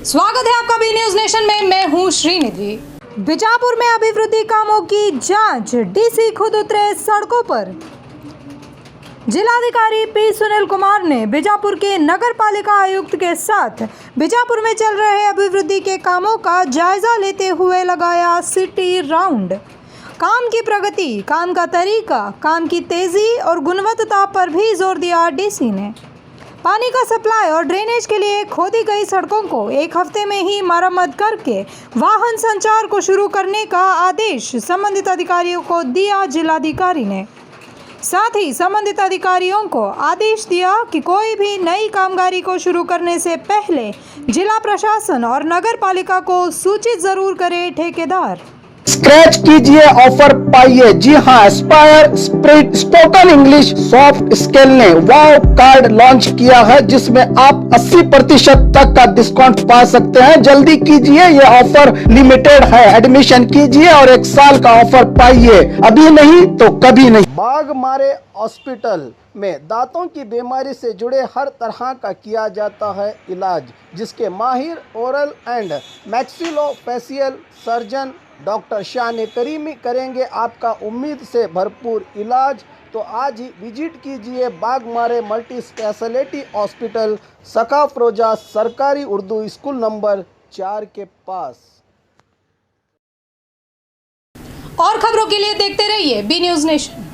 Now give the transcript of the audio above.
स्वागत है आपका बी न्यूज नेशन में। मैं हूं श्रीनिधि। बीजापुर में अभिवृद्धि कामों की जांच, डीसी खुद उतरे सड़कों पर। जिलाधिकारी पी सुनील कुमार ने बीजापुर के नगर पालिका आयुक्त के साथ बीजापुर में चल रहे अभिवृद्धि के कामों का जायजा लेते हुए लगाया सिटी राउंड। काम की प्रगति, काम का तरीका, काम की तेजी और गुणवत्ता पर भी जोर दिया डीसी ने। पानी का सप्लाई और ड्रेनेज के लिए खोदी गई सड़कों को एक हफ्ते में ही मरम्मत करके वाहन संचार को शुरू करने का आदेश संबंधित अधिकारियों को दिया जिलाधिकारी ने। साथ ही संबंधित अधिकारियों को आदेश दिया कि कोई भी नई कामगारी को शुरू करने से पहले जिला प्रशासन और नगर पालिका को सूचित जरूर करे ठेकेदार। स्क्रैच कीजिए, ऑफर पाइए। जी हाँ, Aspire spoken English soft skill ने वाव कार्ड लॉन्च किया है, जिसमें आप 80% तक का डिस्काउंट पा सकते हैं। जल्दी कीजिए, ये ऑफर लिमिटेड है। एडमिशन कीजिए और 1 साल का ऑफर पाइए। अभी नहीं तो कभी नहीं। बाघमारे हॉस्पिटल में दांतों की बीमारी से जुड़े हर तरह का किया जाता है इलाज, जिसके माहिर oral and maxillofacial surgeon doctor शान करीमी करेंगे आपका उम्मीद से भरपूर इलाज। तो आज ही विजिट कीजिए बाघमारे मल्टी स्पेशलिटी हॉस्पिटल, सकाफरोजा सरकारी उर्दू स्कूल नंबर 4 के पास। और खबरों के लिए देखते रहिए बी न्यूज नेशन।